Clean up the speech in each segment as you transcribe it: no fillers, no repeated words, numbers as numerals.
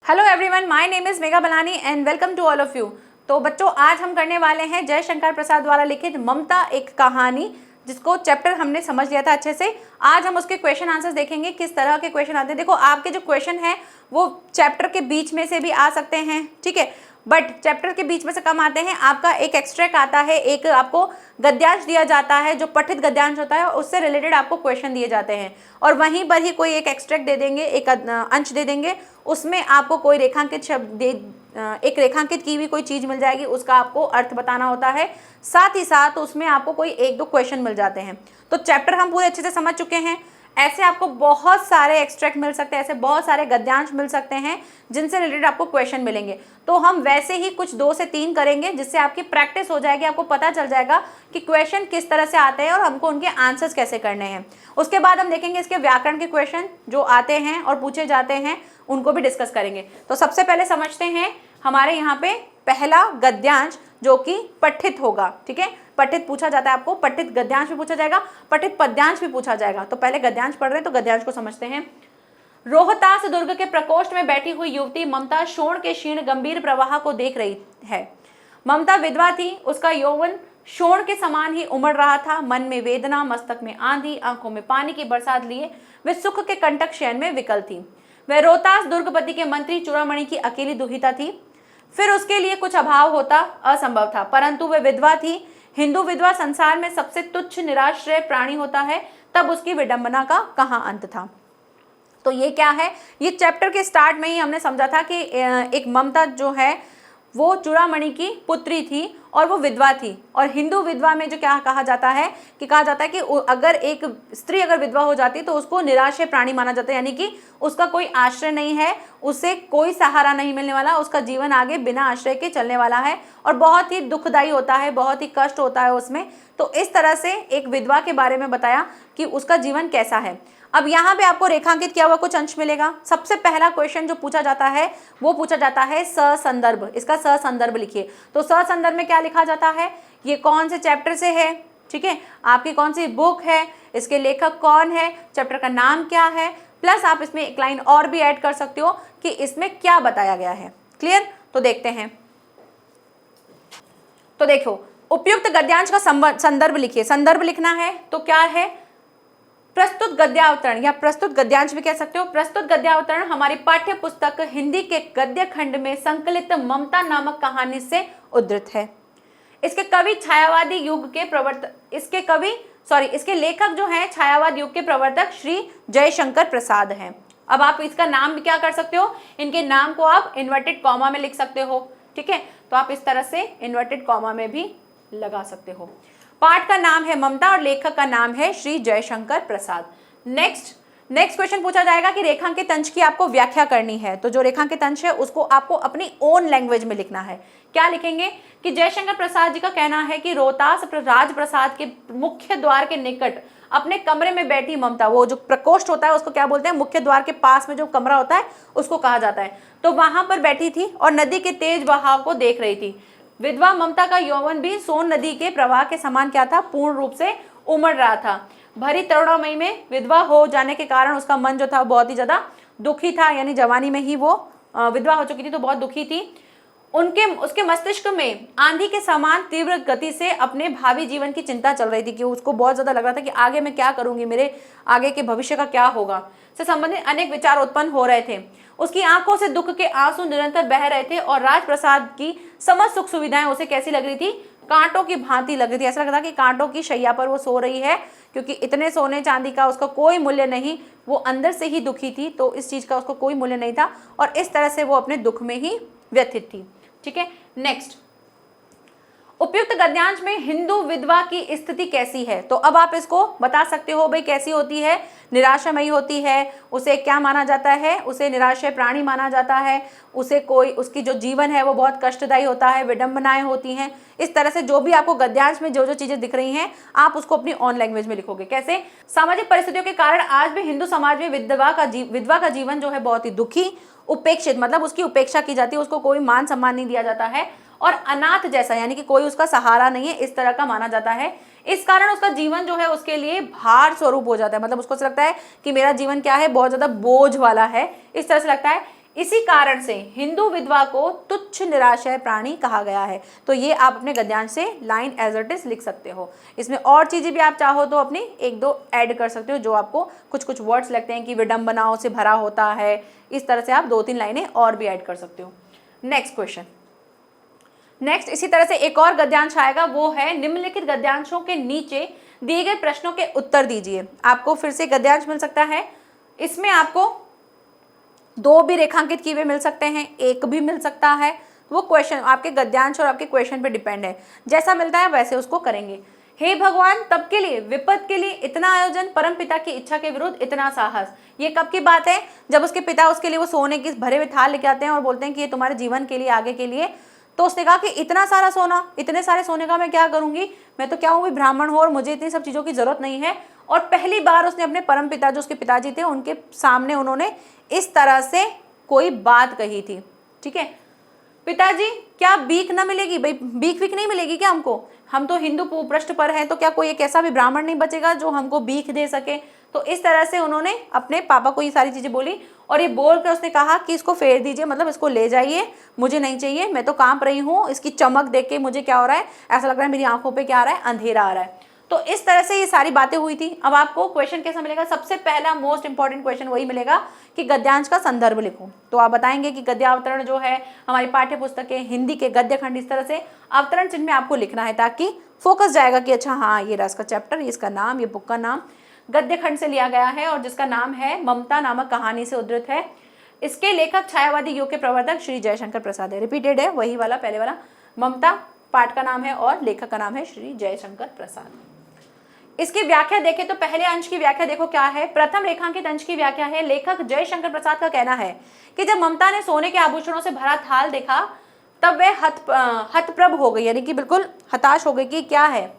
Hello everyone, my name is Megha Balani and welcome to all of you. तो बच्चों, आज हम करने वाले हैं जयशंकर प्रसाद द्वारा लिखित ममता एक कहानी, जिसको चैप्टर हमने समझ लिया था अच्छे से। आज हम उसके क्वेश्चन आंसर्स देखेंगे, किस तरह के क्वेश्चन आते हैं। देखो, आपके जो क्वेश्चन है वो चैप्टर के बीच में से भी आ सकते हैं, ठीक है, बट चैप्टर के बीच में से कम आते हैं। आपका एक एक्सट्रैक्ट आता है, एक आपको गद्यांश दिया जाता है जो पठित गद्यांश होता है, उससे रिलेटेड आपको क्वेश्चन दिए जाते हैं और वहीं पर ही कोई एक एक्सट्रैक्ट दे देंगे, एक अंश दे देंगे, उसमें आपको कोई रेखांकित शब्द एक रेखांकित की हुई कोई चीज मिल जाएगी, उसका आपको अर्थ बताना होता है। साथ ही साथ उसमें आपको कोई एक दो क्वेश्चन मिल जाते हैं। तो चैप्टर हम पूरे अच्छे से समझ चुके हैं। ऐसे आपको बहुत सारे एक्सट्रैक्ट मिल सकते हैं, ऐसे बहुत सारे गद्यांश मिल सकते हैं जिनसे रिलेटेड आपको क्वेश्चन मिलेंगे। तो हम वैसे ही कुछ 2 से 3 करेंगे, जिससे आपकी प्रैक्टिस हो जाएगी, आपको पता चल जाएगा कि क्वेश्चन किस तरह से आते हैं और हमको उनके आंसर्स कैसे करने हैं। उसके बाद हम देखेंगे इसके व्याकरण के क्वेश्चन जो आते हैं और पूछे जाते हैं, उनको भी डिस्कस करेंगे। तो सबसे पहले समझते हैं हमारे यहाँ पे पहला गद्यांश जो कि पठित होगा, ठीक है। पठित पूछा जाता है, आपको पठित गद्यांश भी पूछा जाएगा, पठित पद्यांश भी पूछा जाएगा। तो पहले गद्यांश पढ़ रहे हैं तो गद्यांश को समझते हैं। रोहतास दुर्ग के प्रकोष्ठ में बैठी हुई युवती ममता शोण के क्षीण गंभीर प्रवाह को देख रही है। ममता विधवा थी, उसका यौवन शोण के समान ही उमड़ रहा था। मन में वेदना, मस्तक में आंधी, आंखों में पानी की बरसात लिए वे सुख के कंटक शयन में विकल थी। वह रोहतास दुर्गपति के मंत्री चूड़ामणि की अकेली दुहिता थी। फिर उसके लिए कुछ अभाव होता असंभव था, परंतु वह विधवा थी। हिंदू विधवा संसार में सबसे तुच्छ निराश्रय प्राणी होता है, तब उसकी विडंबना का कहाँ अंत था। तो ये क्या है, ये चैप्टर के स्टार्ट में ही हमने समझा था कि एक ममता जो है वो चूड़ामणि की पुत्री थी और वो विधवा थी। और हिंदू विधवा में जो क्या कहा जाता है कि अगर एक स्त्री अगर विधवा हो जाती है तो उसको निराश्रय प्राणी माना जाता है, यानी कि उसका कोई आश्रय नहीं है, उसे कोई सहारा नहीं मिलने वाला, उसका जीवन आगे बिना आश्रय के चलने वाला है और बहुत ही दुखदायी होता है, बहुत ही कष्ट होता है उसमें। तो इस तरह से एक विधवा के बारे में बताया कि उसका जीवन कैसा है। अब यहाँ पे आपको रेखांकित किया हुआ कुछ अंश मिलेगा। सबसे पहला क्वेश्चन जो पूछा जाता है वो पूछा जाता है ससंदर्भ। इसका ससंदर्भ लिखिए। तो ससंदर्भ में क्या लिखा जाता है, ये कौन से चैप्टर से है, ठीक है, आपकी कौन सी बुक है, इसके लेखक कौन है, चैप्टर का नाम क्या है, प्लस आप इसमें एक लाइन और भी ऐड कर सकते हो कि इसमें क्या बताया गया है। क्लियर? तो देखते हैं। तो देखो, उपयुक्त गद्यांश का संदर्भ लिखिए। संदर्भ लिखना है तो क्या है, प्रस्तुत गद्यावतरण या प्रस्तुत गद्यांश भी कह सकते हो। प्रस्तुत गद्यावतरण हमारी पाठ्य पुस्तक हिंदी के गद्य खंड में संकलित ममता नामक कहानी से उद्धृत है। इसके कवि छायावादी युग के प्रवर्तक इसके लेखक जो हैं छायावाद युग के प्रवर्तक श्री जयशंकर प्रसाद हैं। अब आप इसका नाम भी क्या कर सकते हो, इनके नाम को आप इन्वर्टेड कॉमा में लिख सकते हो, ठीक है। तो आप इस तरह से इन्वर्टेड कॉमा में भी लगा सकते हो। पाठ का नाम है ममता और लेखक का नाम है श्री जयशंकर प्रसाद। नेक्स्ट क्वेश्चन पूछा जाएगा कि रेखांकित अंश की आपको व्याख्या करनी है। तो जो रेखांकित अंश है उसको आपको अपनी ओन लैंग्वेज में लिखना है। क्या लिखेंगे कि जयशंकर प्रसाद जी का कहना है कि रोहतास राजप्रसाद के मुख्य द्वार के निकट अपने कमरे में बैठी ममता, वो जो प्रकोष्ठ होता है उसको क्या बोलते हैं, मुख्य द्वार के पास में जो कमरा होता है उसको कहा जाता है, तो वहां पर बैठी थी और नदी के तेज बहाव को देख रही थी। विधवा ममता का यौवन भी सोन नदी के प्रवाह के समान क्या था, पूर्ण रूप से उमड़ रहा था। भरी तरुणामयी में विधवा हो जाने के कारण उसका मन जो था बहुत ही ज्यादा दुखी था, यानी जवानी में ही वो विधवा हो चुकी थी तो बहुत दुखी थी। उसके मस्तिष्क में आंधी के समान तीव्र गति से अपने भावी जीवन की चिंता चल रही थी कि उसको बहुत ज्यादा लग रहा था कि आगे मैं क्या करूंगी, मेरे आगे के भविष्य का क्या होगा, से संबंधित अनेक विचार उत्पन्न हो रहे थे। उसकी आंखों से दुख के आंसू निरंतर बह रहे थे और राजप्रसाद की समस्त सुख सुविधाएं उसे कैसी लग रही थी, कांटों की भांति लग रही थी। ऐसा लग रहा था कि कांटों की शैया पर वो सो रही है, क्योंकि इतने सोने चांदी का उसका कोई मूल्य नहीं, वो अंदर से ही दुखी थी, तो इस चीज का उसको कोई मूल्य नहीं था और इस तरह से वो अपने दुख में ही व्यथित थी, ठीक है। नेक्स्ट, उपयुक्त गद्यांश में हिंदू विधवा की स्थिति कैसी है। तो अब आप इसको बता सकते हो भाई कैसी होती है, निराशामयी होती है, उसे क्या माना जाता है, उसे निराशय प्राणी माना जाता है, उसे उसकी जो जीवन है वो बहुत कष्टदायी होता है, विडंबनाएं होती हैं। इस तरह से जो भी आपको गद्यांश में जो जो चीजें दिख रही हैं आप उसको अपनी ऑन लैंग्वेज में लिखोगे। कैसे, सामाजिक परिस्थितियों के कारण आज भी हिंदू समाज में विधवा का जीवन जो है बहुत ही दुखी, उपेक्षित, मतलब उसकी उपेक्षा की जाती है, उसको कोई मान सम्मान नहीं दिया जाता है और अनाथ जैसा, यानी कि कोई उसका सहारा नहीं है, इस तरह का माना जाता है। इस कारण उसका जीवन जो है उसके लिए भार स्वरूप हो जाता है, मतलब उसको लगता है कि मेरा जीवन क्या है, बहुत ज्यादा बोझ वाला है, इस तरह से लगता है। इसी कारण से हिंदू विधवा को तुच्छ निराशय प्राणी कहा गया है। तो ये आप अपने गद्यांश से लाइन एज इट इज लिख सकते हो। इसमें और चीजें भी आप चाहो तो अपनी एक दो ऐड कर सकते हो, जो आपको कुछ कुछ वर्ड्स लगते हैं कि विडंबनाओं से भरा होता है, इस तरह से आप 2-3 लाइनें और भी ऐड कर सकते हो। Next question. नेक्स्ट इसी तरह से एक और गद्यांश आएगा, वो है निम्नलिखित गद्यांशों के नीचे दिए गए प्रश्नों के उत्तर दीजिए। आपको फिर से गद्यांश मिल सकता है, इसमें आपको 2 भी रेखांकित किए हुए मिल सकते हैं, 1 भी मिल सकता है। वो क्वेश्चन आपके गद्यांश और आपके क्वेश्चन पे डिपेंड है, जैसा मिलता है वैसे उसको करेंगे। हे भगवान, तब के लिए विपद के लिए इतना आयोजन, परम पिता की इच्छा के विरुद्ध इतना साहस। ये कब की बात है? जब उसके पिता उसके लिए वो सोने की भरे हुए थाल लेके आते हैं और बोलते हैं कि ये तुम्हारे जीवन के लिए, आगे के लिए। तो उसने कहा कि इतना सारा सोना, इतने सारे सोने का मैं क्या करूंगी, मैं तो क्या हूँ, ब्राह्मण हूँ और मुझे इतनी सब चीज़ों की जरूरत नहीं है। और पहली बार उसने अपने परम पिता, जो उसके पिताजी थे, उनके सामने उन्होंने इस तरह से कोई बात कही थी। ठीक है, पिताजी क्या भीख ना मिलेगी? भाई भीख वीख नहीं मिलेगी क्या हमको? हम तो हिंदू पृष्ठ पर हैं, तो क्या कोई एक ऐसा भी ब्राह्मण नहीं बचेगा जो हमको भीख दे सके? तो इस तरह से उन्होंने अपने पापा को ये सारी चीजें बोली और ये बोल कर उसने कहा कि इसको फेर दीजिए, मतलब इसको ले जाइए, मुझे नहीं चाहिए, मैं तो कांप रही हूँ, इसकी चमक देख के मुझे क्या हो रहा है, ऐसा लग रहा है मेरी आंखों पे क्या आ रहा है, अंधेरा आ रहा है। तो इस तरह से ये सारी बातें हुई थी। अब आपको क्वेश्चन कैसा मिलेगा? सबसे पहला मोस्ट इंपॉर्टेंट क्वेश्चन वही मिलेगा कि गद्यांश का संदर्भ लिखो। तो आप बताएंगे कि गद्यावतरण जो है हमारी पाठ्य पुस्तक के हिंदी के गद्य खंड, इस तरह से अवतरण चिन्ह में आपको लिखना है, ताकि फोकस जाएगा कि अच्छा हाँ ये रहा इसका चैप्टर, इसका नाम, ये बुक का नाम गद्य खंड से लिया गया है और जिसका नाम है ममता नामक कहानी से उद्धृत है। इसके लेखक छायावादी योग के प्रवर्तक श्री जयशंकर प्रसाद है। रिपीटेड है वही वाला, पहले वाला ममता पाठ का नाम है और लेखक का नाम है श्री जयशंकर प्रसाद। इसकी व्याख्या देखें तो पहले अंश की व्याख्या देखो क्या है। प्रथम रेखांकित अंश की व्याख्या है, लेखक जयशंकर प्रसाद का कहना है कि जब ममता ने सोने के आभूषणों से भरा थाल देखा तब वह हतप्रभ हो गई, यानी कि बिल्कुल हताश हो गई कि क्या है।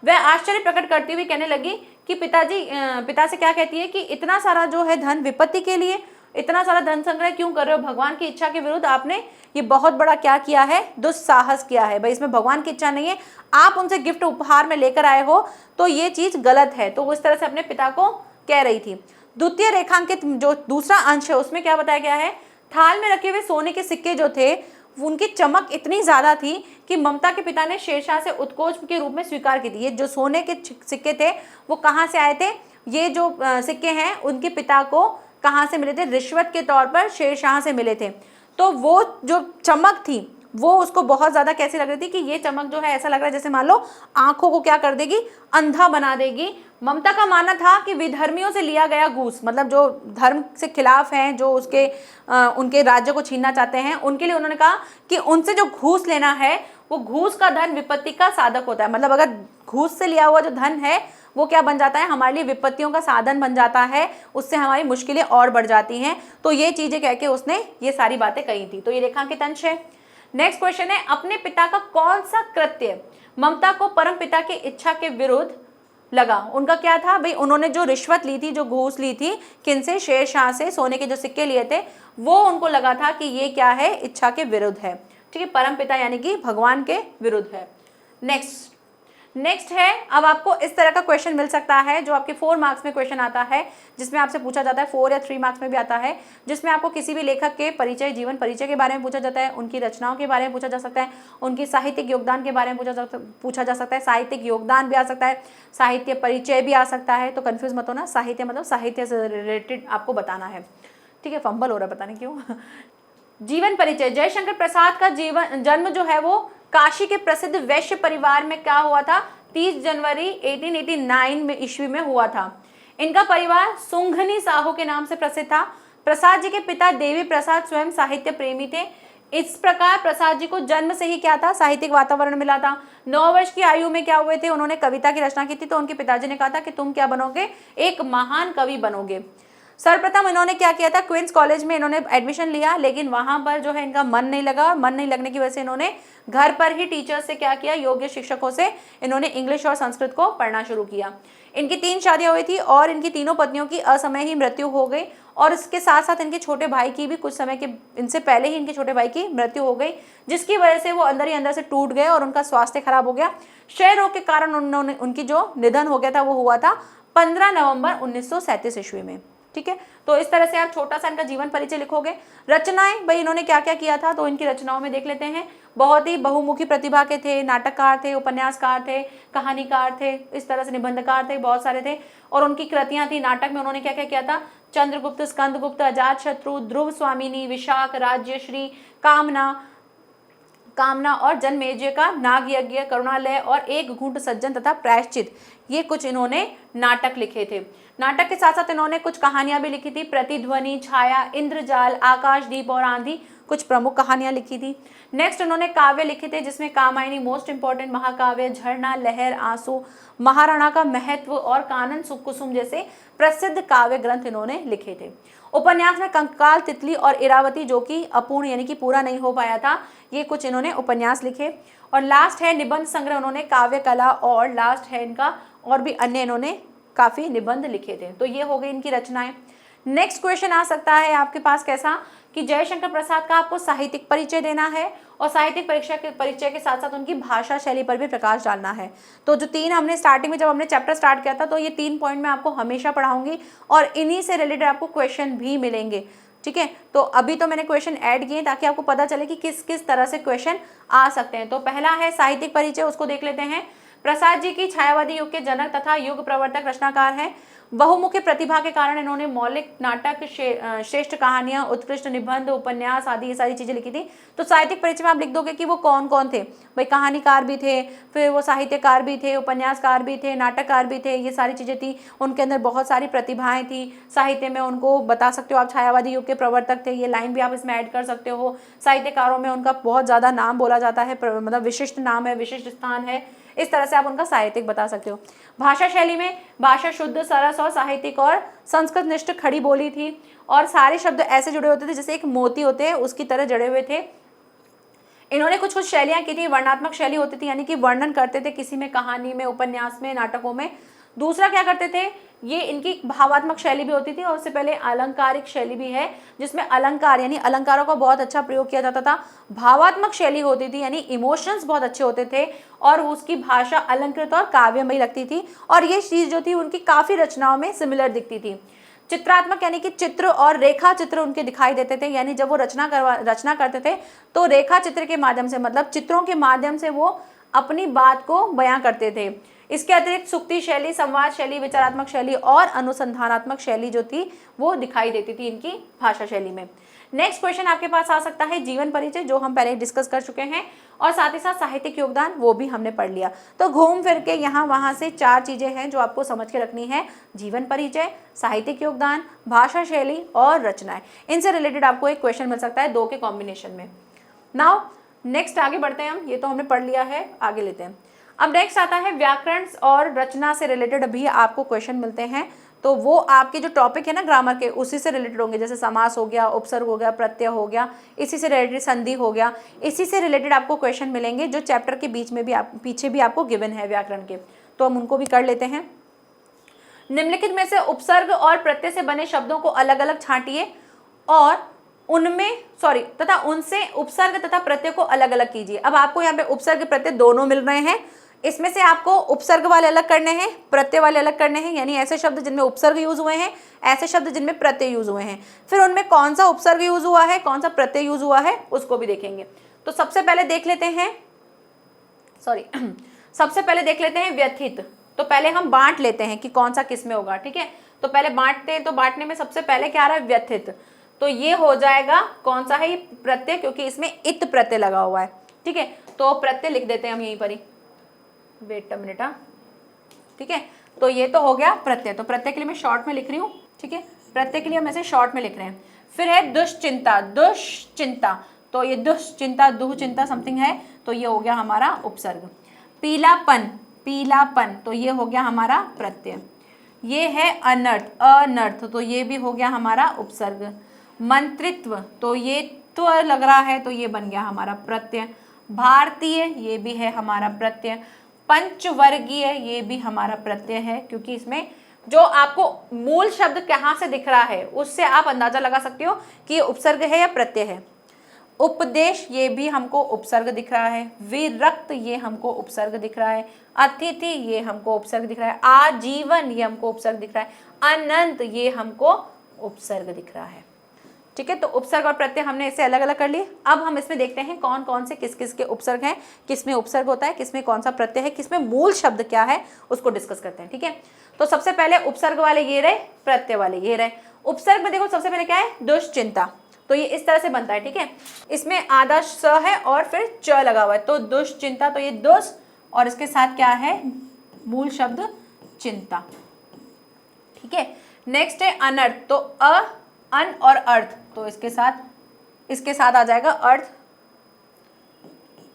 वह आश्चर्य प्रकट करती हुई कहने लगी कि पिता से क्या कहती है कि इतना सारा जो है धन विपत्ति के लिए, इतना सारा धन संग्रह क्यों कर रहे हो? भगवान की इच्छा के विरुद्ध आपने ये बहुत बड़ा क्या किया है, दुस्साहस किया है। भाई इसमें भगवान की इच्छा नहीं है, आप उनसे गिफ्ट उपहार में लेकर आए हो, तो ये चीज गलत है। तो उस तरह से अपने पिता को कह रही थी। द्वितीय रेखांकित जो दूसरा अंश है उसमें क्या बताया गया है, थाल में रखे हुए सोने के सिक्के जो थे उनकी चमक इतनी ज्यादा थी कि ममता के पिता ने शेरशाह से उत्कोच के रूप में स्वीकार की थी। ये जो सोने के सिक्के थे वो कहाँ से आए थे? ये जो सिक्के हैं उनके पिता को कहाँ से मिले थे? रिश्वत के तौर पर शेरशाह से मिले थे। तो वो जो चमक थी वो उसको बहुत ज़्यादा कैसी लग रही थी कि ये चमक जो है ऐसा लग रहा है जैसे मान लो आंखों को क्या कर देगी, अंधा बना देगी। ममता का मानना था कि विधर्मियों से लिया गया घूस, मतलब जो धर्म से खिलाफ हैं, जो उनके राज्य को छीनना चाहते हैं, उनके लिए उन्होंने कहा कि उनसे जो घूस लेना है वो घूस का धन विपत्ति का साधक होता है। मतलब अगर घूस से लिया हुआ जो धन है वो क्या बन जाता है, हमारे लिए विपत्तियों का साधन बन जाता है, उससे हमारी मुश्किलें और बढ़ जाती हैं। तो ये चीजें कह के उसने ये सारी बातें कही थी। तो ये रेखांकित अंश है। नेक्स्ट क्वेश्चन है, अपने पिता का कौन सा कृत्य ममता को परम पिता की इच्छा के विरुद्ध लगा? उनका क्या था? भाई उन्होंने जो रिश्वत ली थी, जो घूस ली थी, किनसे? शेरशाह से सोने के जो सिक्के लिए थे, वो उनको लगा था कि ये क्या है, इच्छा के विरुद्ध है। ठीक है, परम पिता यानी कि भगवान के विरुद्ध है। नेक्स्ट है, अब आपको इस तरह का क्वेश्चन मिल सकता है जो आपके 4 मार्क्स में क्वेश्चन आता है, जिसमें आपसे पूछा जाता है, 4 या 3 मार्क्स में भी आता है, जिसमें आपको किसी भी लेखक के परिचय, जीवन परिचय के बारे में पूछा जाता है, उनकी रचनाओं के बारे में पूछा जा सकता है, उनकी साहित्यिक योगदान के बारे में पूछा जा सकता है। साहित्यिक योगदान भी आ सकता है, साहित्य परिचय भी आ सकता है। तो कन्फ्यूज मत होना, साहित्य मतलब साहित्य से रिलेटेड आपको बताना है। ठीक है, फंबल हो रहा है, पता नहीं क्यों। जीवन परिचय, जयशंकर प्रसाद का जन्म जो है वो काशी के प्रसिद्ध वैश्य परिवार में क्या हुआ था? 30 जनवरी 1889 में ईस्वी में हुआ था। इनका परिवार सुंघनी साहू के नाम से प्रसिद्ध था। प्रसाद जी के पिता देवी प्रसाद स्वयं साहित्य प्रेमी थे। इस प्रकार प्रसाद जी को जन्म से ही क्या था, साहित्यिक वातावरण मिला था। 9 वर्ष की आयु में क्या हुए थे, उन्होंने कविता की रचना की थी। तो उनके पिताजी ने कहा था कि तुम क्या बनोगे, एक महान कवि बनोगे। सर्वप्रथम इन्होंने क्या किया था, क्वींस कॉलेज में इन्होंने एडमिशन लिया, लेकिन वहां पर जो है इनका मन नहीं लगा। मन नहीं लगने की वजह से इन्होंने घर पर ही टीचर से क्या किया, योग्य शिक्षकों से इन्होंने इंग्लिश और संस्कृत को पढ़ना शुरू किया। इनकी 3 शादियां हुई थी और इनकी तीनों पत्नियों की असमय ही मृत्यु हो गई। और इसके साथ साथ इनके छोटे भाई की भी कुछ समय के इनसे पहले ही इनके छोटे भाई की मृत्यु हो गई, जिसकी वजह से वो अंदर ही अंदर से टूट गए और उनका स्वास्थ्य खराब हो गया। क्षय रोग के कारण उनकी जो निधन हो गया था वो हुआ था 15 नवंबर 1937 ईस्वी में। ठीक है। तो इस तरह से आप छोटा सा इनका जीवन परिचय लिखोगे। रचनाएं, भाई इन्होंने क्या क्या किया था, तो इनकी रचनाओं में देख लेते हैं। बहुत ही बहुमुखी प्रतिभा के थे, नाटककार थे, उपन्यासकार थे, कहानीकार थे, इस तरह से निबंधकार थे, बहुत सारे थे। और उनकी कृतियां थी। नाटक में उन्होंने क्या क्या किया था, चंद्रगुप्त, स्कंदगुप्त, अजातशत्रु, ध्रुव स्वामिनी, विशाख, राज्यश्री, कामना और जनमेजय का नाग यज्ञ, करुणालय और एक घूंट सज्जन तथा प्रायश्चित, ये कुछ इन्होंने नाटक लिखे थे। नाटक के साथ साथ इन्होंने कुछ कहानियां भी लिखी थी। प्रतिध्वनि, छाया, इंद्रजाल, आकाशदीप और आंधी, कुछ प्रमुख कहानियां लिखी थी। नेक्स्ट इन्होंने काव्य लिखे थे, जिसमें कामायनी मोस्ट इंपॉर्टेंट, महाकाव्य, झरना, लहर, आंसू, महाराणा का महत्व और कानन सुकुसुम जैसे प्रसिद्ध काव्य ग्रंथ इन्होंने लिखे थे। उपन्यास में कंकाल, तितली और इरावती, जो कि अपूर्ण यानी कि पूरा नहीं हो पाया था, ये कुछ इन्होंने उपन्यास लिखे। और लास्ट है निबंध संग्रह, उन्होंने काव्य कला, और लास्ट है इनका और भी अन्य इन्होंने काफी निबंध लिखे थे। तो ये हो गई इनकी रचनाएं। नेक्स्ट क्वेश्चन आ सकता है आपके पास कैसा, कि जयशंकर प्रसाद का आपको साहित्यिक परिचय देना है और साहित्यिक परिचय के साथ साथ उनकी भाषा शैली पर भी प्रकाश डालना है। तो जो 3 हमने स्टार्टिंग में जब हमने चैप्टर स्टार्ट किया था, तो ये 3 पॉइंट मैं आपको हमेशा पढ़ाऊंगी और इन्हीं से रिलेटेड आपको क्वेश्चन भी मिलेंगे, ठीक है। तो अभी तो मैंने क्वेश्चन ऐड किए ताकि आपको पता चले कि किस किस तरह से क्वेश्चन आ सकते हैं। तो पहला है साहित्यिक परिचय, उसको देख लेते हैं। प्रसाद जी की छायावादी युग के जनक तथा युग प्रवर्तक रचनाकार हैं। बहुमुखी प्रतिभा के कारण इन्होंने मौलिक नाटक, श्रेष्ठ कहानियां, उत्कृष्ट निबंध, उपन्यास आदि ये सारी चीजें लिखी थी। तो साहित्यिक परिचय में आप लिख दोगे कि वो कौन कौन थे। भाई कहानीकार भी थे, फिर वो साहित्यकार भी थे, उपन्यासकार भी थे, नाटककार भी थे, ये सारी चीजें थी। उनके अंदर बहुत सारी प्रतिभाएं थी साहित्य में, उनको बता सकते हो आप छायावादी युग के प्रवर्तक थे, ये लाइन भी आप इसमें ऐड कर सकते हो। साहित्यकारों में उनका बहुत ज्यादा नाम बोला जाता है, मतलब विशिष्ट नाम है, विशिष्ट स्थान है, इस तरह से आप उनका साहित्यिक बता सकते हो। भाषा शैली में भाषा शुद्ध, सरस और साहित्यिक और संस्कृत निष्ठ खड़ी बोली थी और सारे शब्द ऐसे जुड़े होते थे जैसे एक मोती होते हैं उसकी तरह जड़े हुए थे। इन्होंने कुछ कुछ शैलियां की थी। वर्णनात्मक शैली होती थी, यानी कि वर्णन करते थे किसी में, कहानी में, उपन्यास में, नाटकों में। दूसरा क्या करते थे, ये इनकी भावात्मक शैली भी होती थी और उससे पहले अलंकारिक शैली भी है, जिसमें अलंकार यानी अलंकारों का बहुत अच्छा प्रयोग किया जाता था। भावात्मक शैली होती थी, यानी इमोशंस बहुत अच्छे होते थे और उसकी भाषा अलंकृत और काव्यमयी लगती थी और ये चीज जो थी उनकी काफी रचनाओं में सिमिलर दिखती थी। चित्रात्मक यानी कि चित्र और रेखा चित्र उनके दिखाई देते थे, यानी जब वो रचना करते थे तो रेखा चित्र के माध्यम से, मतलब चित्रों के माध्यम से वो अपनी बात को बयां करते थे। इसके अतिरिक्त सुक्ति शैली, संवाद शैली, विचारात्मक शैली और अनुसंधानात्मक शैली जो थी वो दिखाई देती थी इनकी भाषा शैली में। नेक्स्ट क्वेश्चन आपके पास आ सकता है जीवन परिचय, जो हम पहले डिस्कस कर चुके हैं, और साथ ही साथ साहित्यिक योगदान वो भी हमने पढ़ लिया। तो घूम फिर के यहाँ वहाँ से 4 चीजें हैं जो आपको समझ के रखनी है। जीवन परिचय, साहित्यिक योगदान, भाषा शैली और रचनाएं, इनसे रिलेटेड आपको एक क्वेश्चन मिल सकता है 2 के कॉम्बिनेशन में। नाउ नेक्स्ट आगे बढ़ते हैं हम, ये तो हमने पढ़ लिया है, आगे लेते हैं। अब नेक्स्ट आता है व्याकरण और रचना से रिलेटेड भी आपको क्वेश्चन मिलते हैं। तो वो आपके जो टॉपिक है ना ग्रामर के, उसी से रिलेटेड होंगे, जैसे समास हो गया, उपसर्ग हो गया, प्रत्यय हो गया, इसी से रिलेटेड संधि हो गया, इसी से रिलेटेड आपको क्वेश्चन मिलेंगे जो चैप्टर के बीच में भी पीछे भी आपको गिवन है व्याकरण के। तो हम उनको भी कर लेते हैं। निम्नलिखित में से उपसर्ग और प्रत्यय से बने शब्दों को अलग अलग छांटिए और तथा उनसे उपसर्ग तथा प्रत्यय को अलग अलग कीजिए। अब आपको यहाँ पे उपसर्ग प्रत्यय दोनों मिल रहे हैं, इसमें से आपको उपसर्ग वाले अलग करने हैं, प्रत्यय वाले अलग करने हैं, यानी ऐसे शब्द जिनमें उपसर्ग यूज हुए हैं, ऐसे शब्द जिनमें प्रत्यय यूज हुए हैं। फिर उनमें कौन सा उपसर्ग यूज हुआ है, कौन सा प्रत्यय यूज हुआ है, उसको भी देखेंगे। तो सबसे पहले देख लेते हैं व्यथित। तो पहले हम बांट लेते हैं कि कौन सा किस में होगा, ठीक है। तो पहले बांटते हैं, तो बांटने में सबसे पहले क्या आ रहा है, व्यथित। तो ये हो जाएगा कौन सा है, ये प्रत्यय, क्योंकि इसमें इत प्रत्यय लगा हुआ है, ठीक है। तो प्रत्यय लिख देते हैं हम यहीं पर ही, वेट अ मिनट, ठीक है। तो ये तो हो गया प्रत्यय। तो प्रत्यय के लिए मैं शॉर्ट में लिख रही हूँ, ठीक है, प्रत्यय के लिए हम ऐसे शॉर्ट में लिख रहे हैं। फिर है दुश्चिंता, दुश्चिंता, तो ये दुश्चिंता, दुचिंता समथिंग है, तो ये हो गया हमारा उपसर्ग। पीलापन, पीलापन, तो ये हो गया हमारा प्रत्यय। ये है अनर्थ, अनर्थ, तो ये भी हो गया हमारा उपसर्ग। मंत्रित्व, तो ये त्व लग रहा है, तो ये बन गया हमारा प्रत्यय। भारतीय, ये भी है हमारा प्रत्यय। पंचवर्गीय, ये भी हमारा प्रत्यय है, क्योंकि इसमें जो आपको मूल शब्द कहाँ से दिख रहा है उससे आप अंदाजा लगा सकते हो कि ये उपसर्ग है या प्रत्यय है। उपदेश, ये भी हमको उपसर्ग दिख रहा है। विरक्त, ये हमको उपसर्ग दिख रहा है। अतिथि, ये हमको उपसर्ग दिख रहा है। आजीवन, ये हमको उपसर्ग दिख रहा है। अनंत, ये हमको उपसर्ग दिख रहा है। ठीक है, तो उपसर्ग और प्रत्यय हमने इसे अलग अलग कर लिए। अब हम इसमें देखते हैं कौन कौन से किस किस के उपसर्ग हैं, किसमें उपसर्ग होता है, किसमें कौन सा प्रत्यय है, किसमें मूल शब्द क्या है, उसको डिस्कस करते हैं। ठीक है, तो सबसे पहले उपसर्ग वाले ये रहे, प्रत्यय वाले ये रहे। उपसर्ग में देखो सबसे पहले क्या है, दुश्चिंता, तो ये इस तरह से बनता है। ठीक है, इसमें आधा स है और फिर च लगा हुआ है, तो दुश्चिंता, तो ये दुष और इसके साथ क्या है, मूल शब्द चिंता। ठीक है, नेक्स्ट है अनर्थ, तो अन और अर्थ, तो इसके साथ आ जाएगा अर्थ,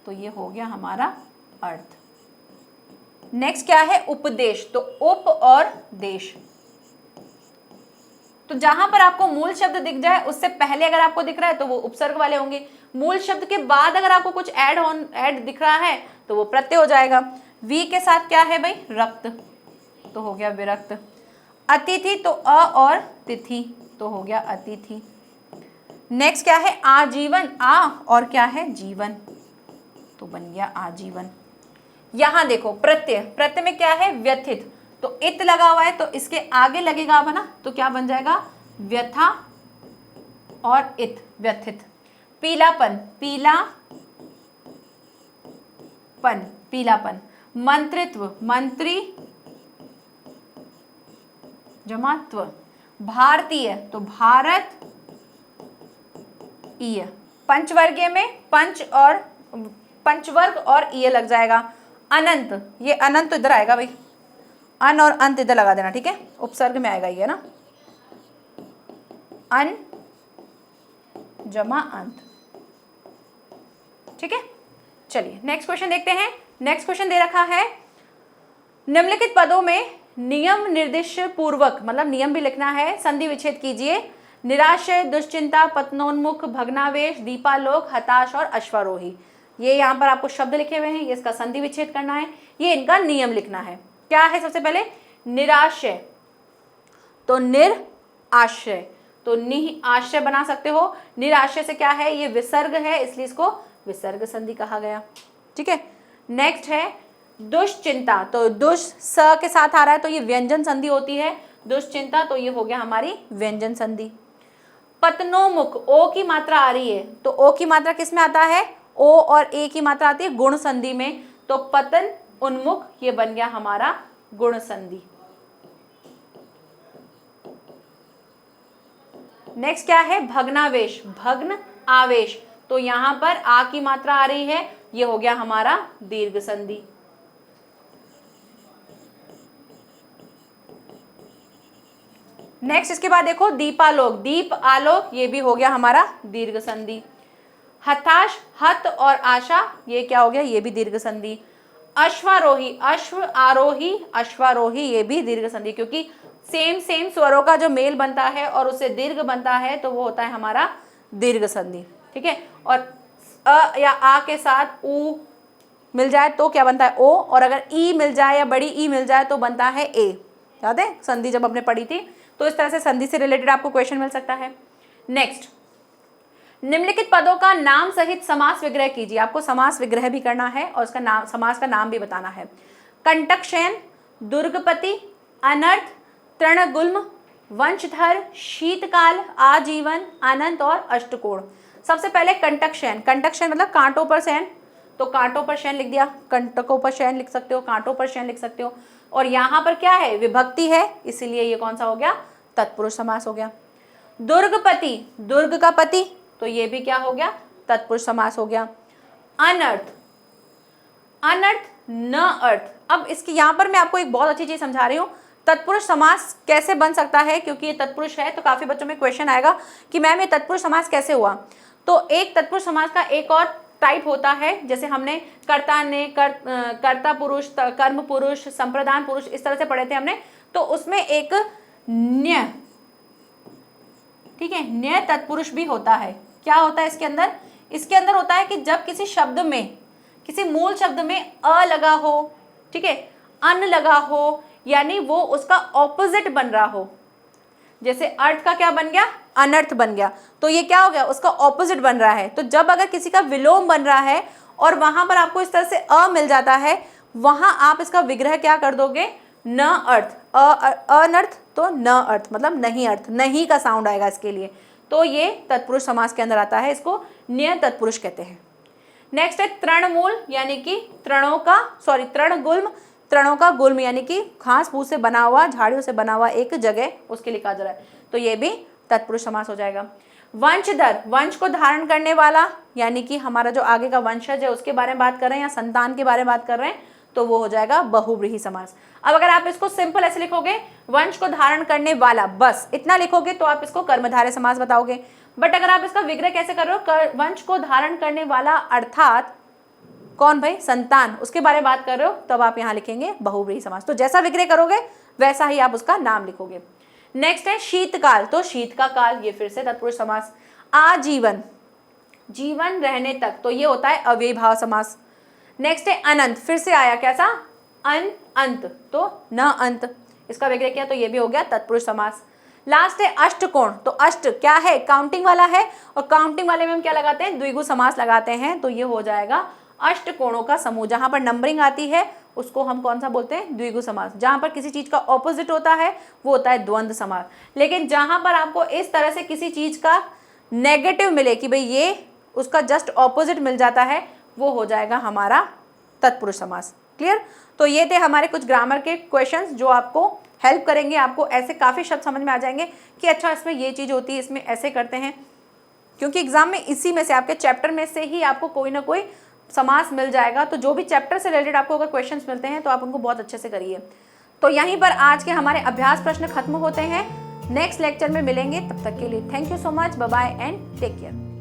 तो ये हो गया हमारा अर्थ। नेक्स्ट क्या है, उपदेश, तो उप और देश, तो जहां पर आपको मूल शब्द दिख जाए उससे पहले अगर आपको दिख रहा है तो वो उपसर्ग वाले होंगे, मूल शब्द के बाद अगर आपको कुछ ऐड दिख रहा है तो वो प्रत्यय हो जाएगा। वी के साथ क्या है भाई, रक्त, तो हो गया विरक्त। अतिथि, तो अ और तिथि, तो हो गया अतिथि। नेक्स्ट क्या है, आजीवन, आ और क्या है, जीवन, तो बन गया आजीवन। यहां देखो प्रत्यय में क्या है, व्यथित, तो इत लगा हुआ है तो इसके आगे लगेगा अब ना, तो क्या बन जाएगा, व्यथा और इत, व्यथित। पीलापन, पीलापन। मंत्रित्व, मंत्री जमात्व। भारतीय, तो भारत ईय। पंचवर्गीय में पंचवर्ग और ईय लग जाएगा। अनंत, ये अनंत तो इधर आएगा भाई, अन और अंत इधर लगा देना। ठीक है, उपसर्ग में आएगा ये ना, अन जमा अंत। ठीक है, चलिए नेक्स्ट क्वेश्चन देखते हैं। नेक्स्ट क्वेश्चन दे रखा है, निम्नलिखित पदों में नियम निर्देश पूर्वक, मतलब नियम भी लिखना है, संधि विच्छेद कीजिए। निराशय, दुश्चिंता, पतनोन्मुख, भग्नावेश, दीपालोक, हताश और अश्वारोही। ये यहाँ पर आपको शब्द लिखे हुए हैं, ये इसका संधि विच्छेद करना है, ये इनका नियम लिखना है। क्या है, सबसे पहले निराशय, तो निर आश्रय, तो निह आश्रय बना सकते हो। निराश्रय से क्या है, ये विसर्ग है, इसलिए इसको विसर्ग संधि कहा गया। ठीक है, नेक्स्ट है दुश्चिंता, तो दुष स के साथ आ रहा है तो ये व्यंजन संधि होती है, दुश्चिंता, तो ये हो गया हमारी व्यंजन संधि। पतनोमुख, ओ की मात्रा आ रही है, तो ओ की मात्रा किस में आता है, ओ और ए की मात्रा आती है गुण संधि में, तो पतन उन्मुख, ये बन गया हमारा गुण संधि। नेक्स्ट क्या है, भग्नावेश, भग्न आवेश, तो यहां पर आ की मात्रा आ रही है, ये हो गया हमारा दीर्घ संधि। नेक्स्ट इसके बाद देखो दीपालोक, दीप आलोक, ये भी हो गया हमारा दीर्घ संधि। हताश, हत और आशा, ये क्या हो गया, ये भी दीर्घ संधि। अश्वारोही, अश्व आरोही, अश्वारोही, ये भी दीर्घ संधि, क्योंकि सेम स्वरों का जो मेल बनता है और उससे दीर्घ बनता है तो वो होता है हमारा दीर्घ संधि। ठीक है, और अ या आ के साथ ऊ मिल जाए तो क्या बनता है, ओ, और अगर ई मिल जाए या बड़ी ई मिल जाए तो बनता है ए। याद है संधि जब हमने पढ़ी थी, तो इस तरह से संधि से रिलेटेड आपको क्वेश्चन मिल सकता है। नेक्स्ट, निम्नलिखित पदों का नाम सहित समास विग्रह कीजिए। आपको समास विग्रह भी करना है और उसका नाम, समास का नाम भी बताना है। कंटकशयन, दुर्गपति, अनर्थ, तृणगुल्म, वंशधर, शीतकाल, आजीवन, अनंत और अष्टकोण। सबसे पहले कंटकशयन, कंटकशयन मतलब कांटों पर शयन, तो कांटों पर शयन लिख दिया, कंटकों पर शयन लिख सकते हो, कांटों पर शयन लिख सकते हो। और यहां पर क्या है, विभक्ति है, इसीलिए ये कौन सा हो गया, तत्पुरुष समास हो गया। दुर्गपति, दुर्ग का पति, तो ये भी क्या हो गया, तत्पुरुष समास हो गया। अनर्थ, अनर्थ न अर्थ। अब इसकी यहां पर मैं आपको एक बहुत अच्छी चीज समझा रही हूं, तत्पुरुष समास कैसे बन सकता है, क्योंकि ये तत्पुरुष है तो काफी बच्चों में क्वेश्चन आएगा कि मैम ये तत्पुरुष समास कैसे हुआ। तो एक तत्पुरुष समास का एक और टाइप होता है, जैसे हमने कर्ता ने कर्ता पुरुष, कर्म पुरुष, संप्रदान पुरुष, इस तरह से पढ़े थे हमने, तो उसमें एक न्य, ठीक है, न्य तत्पुरुष भी होता है। क्या होता है इसके अंदर, इसके अंदर होता है कि जब किसी शब्द में, किसी मूल शब्द में अ लगा हो, ठीक है, अन लगा हो, यानी वो उसका ऑपोजिट बन रहा हो। जैसे अर्थ का क्या बन गया, अनर्थ बन गया, तो ये क्या हो गया, उसका ऑपोजिट बन रहा है। तो जब अगर किसी का विलोम बन रहा है और वहां पर आपको इस तरह से अ मिल जाता है, वहां आप इसका विग्रह क्या कर दोगे, न अर्थ, अनर्थ तो न अर्थ मतलब नहीं अर्थ, नहीं का साउंड आएगा इसके लिए, तो ये तत्पुरुष समास के अंदर आता है, इसको न्य तत्पुरुष कहते हैं। नेक्स्ट है तृणमूल यानी कि तृणगुल्म, तृणों का गुल्म यानी कि घास फूस से बना हुआ, झाड़ियों से बना हुआ एक जगह, उसके लिए कहा जा रहा है, तो ये भी तत्पुरुष समास हो जाएगा। वंशधर, वंश को धारण करने वाला यानी कि हमारा जो आगे का वंशज है उसके बारे में बात कर रहे हैं या संतान के बारे में बात कर रहे हैं, तो वो हो जाएगा बहुव्रीहि समास। अब अगर आप इसको सिंपल ऐसे लिखोगे, वंश को धारण करने वाला, बस इतना लिखोगे तो आप इसको कर्मधारय समास बताओगे। बट अगर आप इसका विग्रह कैसे कर रहे हो, वंश को धारण करने वाला अर्थात कौन भाई, संतान, उसके बारे में बात कर रहे हो, तब आप यहाँ लिखेंगे बहुव्रीहि समास। तो जैसा विग्रह करोगे वैसा ही आप उसका नाम लिखोगे। नेक्स्ट है शीतकाल, तो शीत का काल, ये फिर से तत्पुरुष समास। आजीवन, जीवन रहने तक, तो ये होता है अव्ययी भाव समास। नेक्स्ट है अनंत, फिर से आया कैसा, अंत, तो न अंत, इसका विग्रह किया तो ये भी हो गया तत्पुरुष समास। लास्ट है अष्टकोण, तो अष्ट क्या है, काउंटिंग वाला है, और काउंटिंग वाले में हम क्या लगाते हैं, द्विगु समास लगाते हैं, तो ये हो जाएगा अष्टकोणों का समूह। जहां पर नंबरिंग आती है उसको हम कौन सा बोलते हैं, द्विगु समास। जहां पर किसी चीज का ऑपोजिट होता है वो होता है द्वंद्व समास। लेकिन जहां पर आपको इस तरह से किसी चीज का नेगेटिव मिले कि भाई ये उसका जस्ट ऑपोजिट मिल जाता है, वो हो जाएगा हमारा तत्पुरुष समास। क्लियर? तो ये थे हमारे कुछ ग्रामर के क्वेश्चंस जो आपको हेल्प करेंगे, आपको ऐसे काफ़ी शब्द समझ में आ जाएंगे कि अच्छा इसमें ये चीज़ होती है, इसमें ऐसे करते हैं, क्योंकि एग्जाम में इसी में से आपके चैप्टर में से ही आपको कोई ना कोई समास मिल जाएगा। तो जो भी चैप्टर से रिलेटेड आपको अगर क्वेश्चंस मिलते हैं तो आप उनको बहुत अच्छे से करिए। तो यहीं पर आज के हमारे अभ्यास प्रश्न खत्म होते हैं। नेक्स्ट लेक्चर में मिलेंगे, तब तक के लिए thank you so much, bye bye and take care.